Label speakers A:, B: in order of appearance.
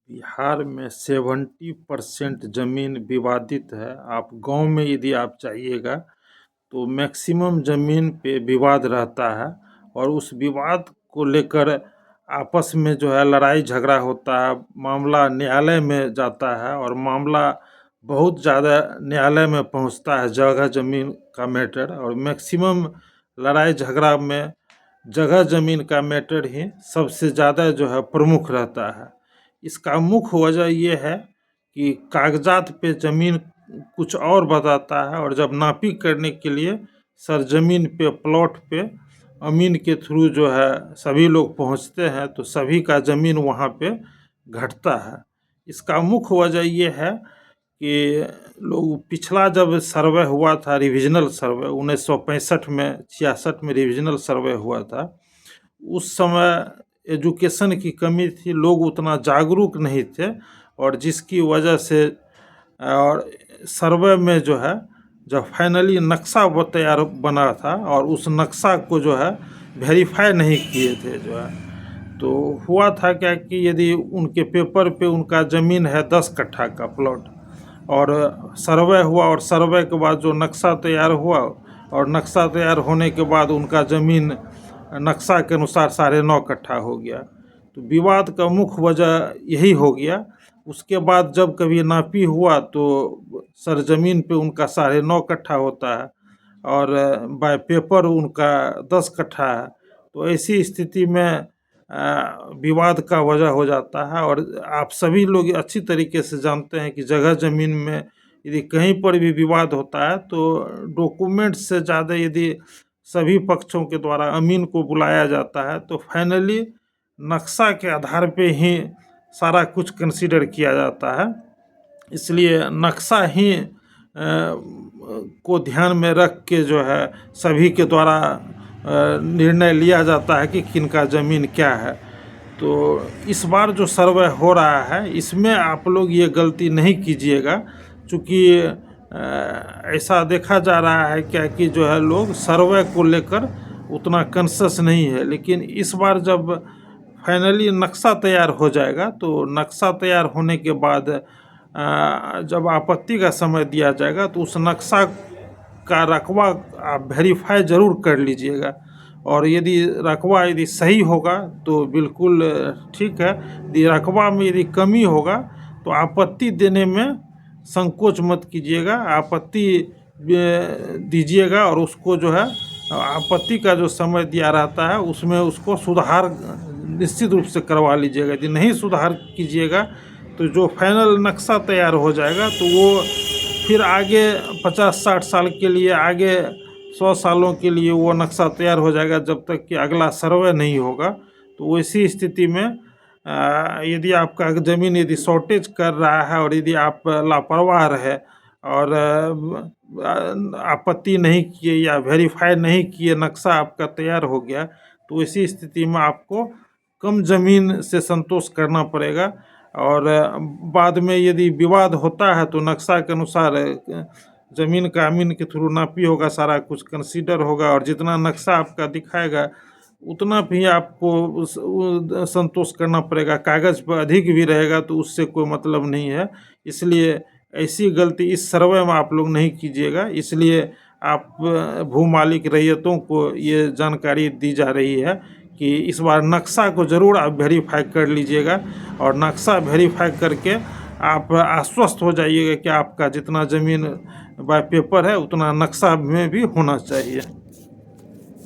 A: बिहार में 70% ज़मीन विवादित है। आप गाँव में यदि आप जाइएगा तो मैक्सिमम ज़मीन पे विवाद रहता है और उस विवाद को लेकर आपस में जो है लड़ाई झगड़ा होता है, मामला न्यायालय में जाता है और मामला बहुत ज़्यादा न्यायालय में पहुंचता है। जगह ज़मीन का मैटर और मैक्सिमम लड़ाई झगड़ा में जगह ज़मीन का मैटर ही सबसे ज़्यादा जो है प्रमुख रहता है। इसका मुख्य वजह ये है कि कागजात पे ज़मीन कुछ और बताता है और जब नापी करने के लिए सरजमीन पे प्लॉट पे अमीन के थ्रू जो है सभी लोग पहुंचते हैं तो सभी का ज़मीन वहाँ पे घटता है। इसका मुख्य वजह ये है कि लोग पिछला जब सर्वे हुआ था, रिविजनल सर्वे 1965 में 66 में रिविजनल सर्वे हुआ था, उस समय एजुकेशन की कमी थी, लोग उतना जागरूक नहीं थे और जिसकी वजह से और सर्वे में जो है जब फाइनली नक्शा तैयार बना था और उस नक्शा को जो है वेरीफाई नहीं किए थे जो है, तो हुआ था क्या कि यदि उनके पेपर पे उनका ज़मीन है 10 कट्ठा का प्लॉट और सर्वे हुआ और सर्वे के बाद जो नक्शा तैयार हुआ और नक्शा तैयार होने के बाद उनका ज़मीन नक्शा के अनुसार 9.5 कट्ठा हो गया। तो विवाद का मुख्य वजह यही हो गया। उसके बाद जब कभी नापी हुआ तो सरजमीन पे उनका 9.5 कट्ठा होता है और बाय पेपर उनका 10 कट्ठा है। तो ऐसी स्थिति में विवाद का वजह हो जाता है और आप सभी लोग अच्छी तरीके से जानते हैं कि जगह ज़मीन में यदि कहीं पर भी विवाद होता है तो डॉक्यूमेंट से ज़्यादा यदि सभी पक्षों के द्वारा अमीन को बुलाया जाता है तो फाइनली नक्शा के आधार पे ही सारा कुछ कंसीडर किया जाता है। इसलिए नक्शा ही को ध्यान में रख के जो है सभी के द्वारा निर्णय लिया जाता है कि किनका ज़मीन क्या है। तो इस बार जो सर्वे हो रहा है इसमें आप लोग ये गलती नहीं कीजिएगा, चूँकि ऐसा देखा जा रहा है क्या कि जो है लोग सर्वे को लेकर उतना कॉन्शियस नहीं है। लेकिन इस बार जब फाइनली नक्शा तैयार हो जाएगा तो नक्शा तैयार होने के बाद जब आपत्ति का समय दिया जाएगा तो उस नक्शा का रकबा आप वेरीफाई ज़रूर कर लीजिएगा और यदि रकबा यदि सही होगा तो बिल्कुल ठीक है, यदि रकबा में यदि कमी होगा तो आपत्ति देने में संकोच मत कीजिएगा, आपत्ति दीजिएगा और उसको जो है आपत्ति का जो समय दिया रहता है उसमें उसको सुधार निश्चित रूप से करवा लीजिएगा। यदि नहीं सुधार कीजिएगा तो जो फाइनल नक्शा तैयार हो जाएगा तो वो फिर आगे 50-60 साल के लिए, आगे 100 सालों के लिए वो नक्शा तैयार हो जाएगा जब तक कि अगला सर्वे नहीं होगा। तो वैसी स्थिति में यदि आपका ज़मीन यदि शॉर्टेज कर रहा है और यदि आप लापरवाह रहे और आपत्ति नहीं किए या वेरीफाई नहीं किए, नक्शा आपका तैयार हो गया, तो ऐसी स्थिति में आपको कम ज़मीन से संतोष करना पड़ेगा और बाद में यदि विवाद होता है तो नक्शा के अनुसार ज़मीन का अमीन के थ्रू नापी होगा, सारा कुछ कंसीडर होगा और जितना नक्शा आपका दिखाएगा उतना भी आपको संतोष करना पड़ेगा। कागज़ पर अधिक भी रहेगा तो उससे कोई मतलब नहीं है। इसलिए ऐसी गलती इस सर्वे में आप लोग नहीं कीजिएगा। इसलिए आप भू मालिक रैयतों को ये जानकारी दी जा रही है कि इस बार नक्शा को ज़रूर आप वेरीफाई कर लीजिएगा और नक्शा वेरीफाई करके आप आश्वस्त हो जाइएगा कि आपका जितना ज़मीन बाय पेपर है उतना नक्शा में भी होना चाहिए।